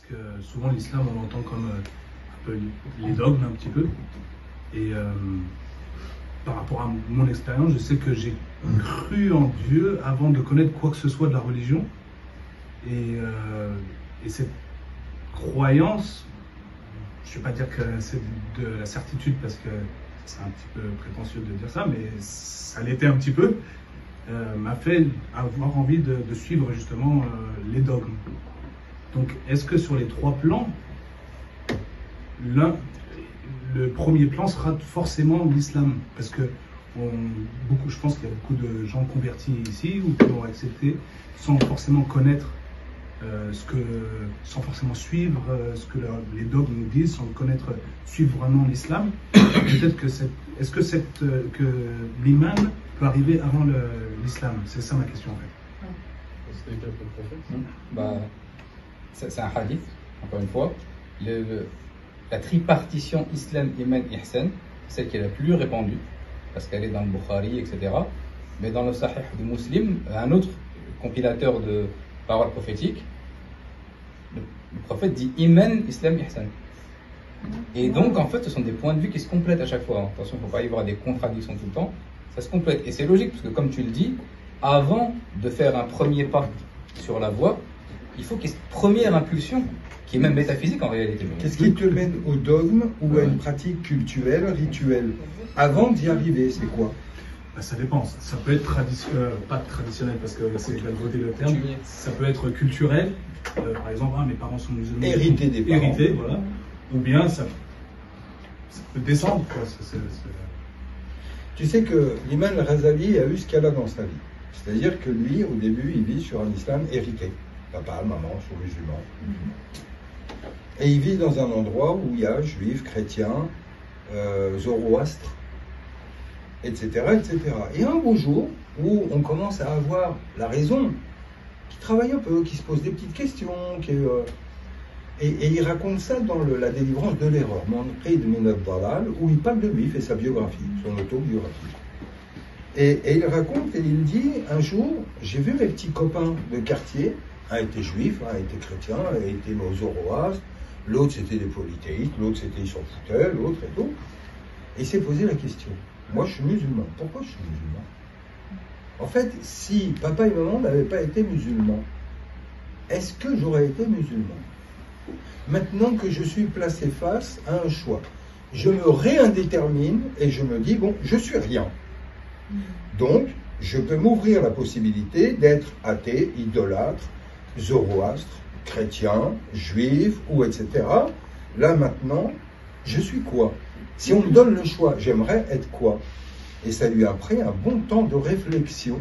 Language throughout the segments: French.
que souvent l'islam, on l'entend comme un peu les dogmes, un petit peu. Et par rapport à mon expérience, je sais que j'ai cru en Dieu avant de connaître quoi que ce soit de la religion. Et cette croyance, je ne vais pas dire que c'est de la certitude parce que c'est un petit peu prétentieux de dire ça, mais ça l'était un petit peu, m'a fait avoir envie de suivre justement les dogmes. Donc est-ce que sur les trois plans, le premier plan sera forcément l'islam? Parce que je pense qu'il y a beaucoup de gens convertis ici ou qui ont accepté sans forcément connaître sans forcément suivre ce que les dogmes nous disent, sans connaître, suivre vraiment l'islam. Peut-être que que l'iman peut arriver avant l'islam. C'est ça ma question en fait. C'était le Bah, prophète. c'est un hadith, encore une fois. La tripartition islam, iman, ihsan, celle qui est la plus répandue, parce qu'elle est dans le Bukhari, etc. Mais dans le Sahih de Muslim, un autre compilateur de paroles prophétiques, le prophète dit iman, islam, ihsan. Et donc, en fait, ce sont des points de vue qui se complètent à chaque fois. Attention, il ne faut pas y avoir des contradictions tout le temps. Ça se complète. Et c'est logique, parce que comme tu le dis, avant de faire un premier pas sur la voie, il faut qu'il y ait cette première impulsion, qui est même métaphysique en réalité. Qu'est-ce qui te mène au dogme ou à une pratique culturelle, rituelle? Avant d'y arriver, c'est quoi? Ça dépend. Ça peut être pas traditionnel parce que c'est que la beauté le terme. Ça peut être culturel. Par exemple, mes parents sont musulmans. Hérité des parents. Hérité, voilà. Ou bien ça peut descendre, quoi. Tu sais que l'imam al-Ghazali a eu ce qu'elle a dans sa vie. C'est-à-dire que lui, au début, il vit sur un islam hérité. Papa, maman sont musulmans. Et il vit dans un endroit où il y a juifs, chrétiens, zoroastres, etc., etc. Et un beau jour, où on commence à avoir la raison, qui travaille un peu, qui se pose des petites questions, et il raconte ça dans la délivrance de l'erreur, Manqid min ad-Dalal, où il parle de lui, il fait sa biographie, son autobiographie. Et il raconte, et il dit, un jour, j'ai vu mes petits copains de quartier, un était juif, un était chrétien, un était zoroastre, l'autre c'était des polythéistes, l'autre c'était ils s'en foutaient, l'autre et tout. Et il s'est posé la question, moi je suis musulman, pourquoi je suis musulman? En fait, si papa et maman n'avaient pas été musulmans, est-ce que j'aurais été musulman? Maintenant que je suis placé face à un choix, je me réindétermine et je me dis, bon, je suis rien. Donc, je peux m'ouvrir la possibilité d'être athée, idolâtre, zoroastre, chrétien, juif, ou etc. Là, maintenant, je suis quoi? Si on me donne le choix, j'aimerais être quoi? Et ça lui a pris un bon temps de réflexion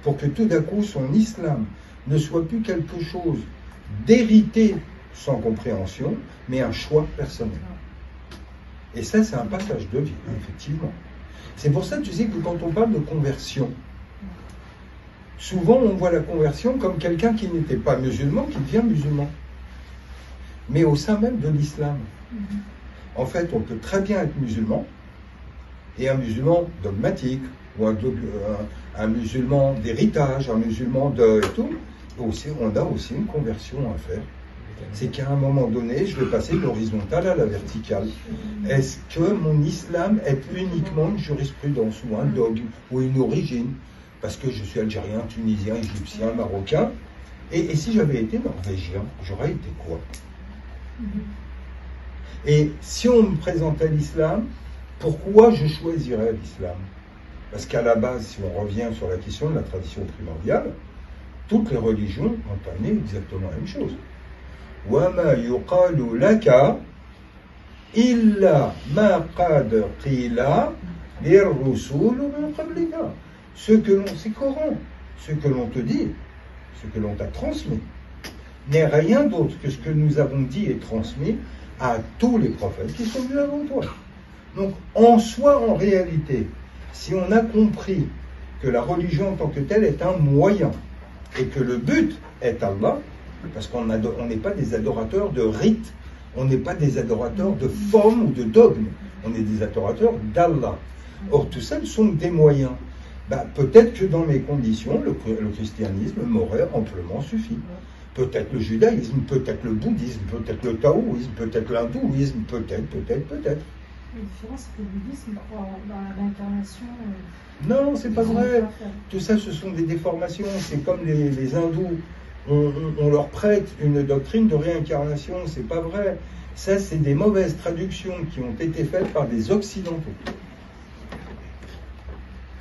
pour que tout d'un coup, son islam ne soit plus quelque chose d'hérité sans compréhension, mais un choix personnel. Et ça, c'est un passage de vie, effectivement. C'est pour ça, tu sais, que quand on parle de conversion, souvent on voit la conversion comme quelqu'un qui n'était pas musulman, qui devient musulman. Mais au sein même de l'islam. En fait, on peut très bien être musulman, et un musulman dogmatique, ou un musulman d'héritage, un musulman de tout. Aussi, on a aussi une conversion à faire. C'est qu'à un moment donné, je vais passer de l'horizontale à la verticale. Est-ce que mon islam est uniquement une jurisprudence ou un dogme ou une origine? Parce que je suis algérien, tunisien, égyptien, marocain. Et si j'avais été norvégien, j'aurais été quoi? Et si on me présentait l'islam, pourquoi je choisirais l'islam? Parce qu'à la base, si on revient sur la question de la tradition primordiale, toutes les religions ont amené exactement la même chose. وَمَا يُقَالُ لَكَ إِلَّا مَا قَدْ قِيلَ لِلرُّسُولِ مِنْ قَبْلِكَ. C'est Coran. Ce que l'on te dit, ce que l'on t'a transmis, n'est rien d'autre que ce que nous avons dit et transmis à tous les prophètes qui sont venus avant toi. Donc, en soi, en réalité, si on a compris que la religion en tant que telle est un moyen et que le but est Allah, parce qu'on n'est pas des adorateurs de rites, on n'est pas des adorateurs de formes ou de dogmes, on est des adorateurs d'Allah. Or, tout ça sont des moyens. Peut-être que dans mes conditions, le christianisme m'aurait amplement suffi. peut-être le judaïsme, peut-être le bouddhisme, peut-être le taoïsme, peut-être l'hindouisme, peut-être. La différence, c'est que le bouddhisme croit dans l'incarnation. Non, c'est pas vrai. Tout ça, ce sont des déformations. C'est comme les hindous. On leur prête une doctrine de réincarnation. C'est pas vrai. Ça, c'est des mauvaises traductions qui ont été faites par des occidentaux.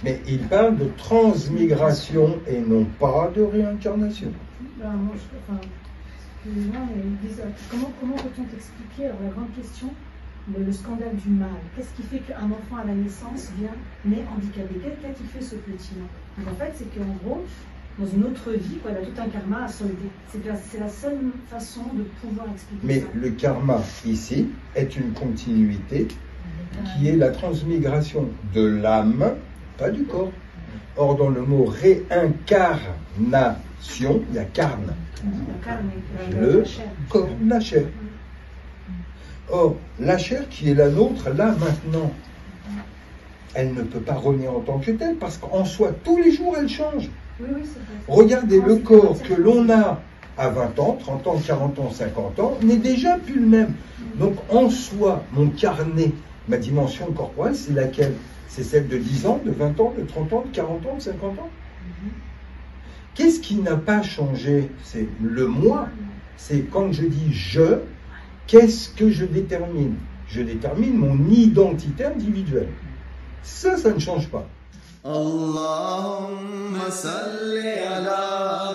Mais ils parlent de transmigration et non pas de réincarnation. Comment peut-on t'expliquer, alors la grande question, le scandale du mal? Qu'est-ce qui fait qu'un enfant à la naissance vient né handicapé? Qu'est-ce qui fait ce petit-là? Donc en fait, c'est qu'en gros, dans une autre vie, il a tout un karma à solder. C'est la seule façon de pouvoir expliquer Mais ça. le karma, ici, est une continuité qui est la transmigration de l'âme, pas du corps. Or, dans le mot réincarnation, il y a carne. Le corps, la chair. Or, la chair qui est la nôtre, là, maintenant, elle ne peut pas revenir en tant que telle, parce qu'en soi, tous les jours, elle change. Oui, c'est vrai. Regardez, le corps que l'on a à 20 ans, 30 ans, 40 ans, 50 ans, n'est déjà plus le même. Donc, en soi, mon carnet, ma dimension corporelle, c'est laquelle? C'est celle de 10 ans, de 20 ans, de 30 ans, de 40 ans, de 50 ans. Qu'est-ce qui n'a pas changé? C'est le moi. C'est quand je dis je, qu'est-ce que je détermine? Je détermine mon identité individuelle. Ça ne change pas. اللهم صل على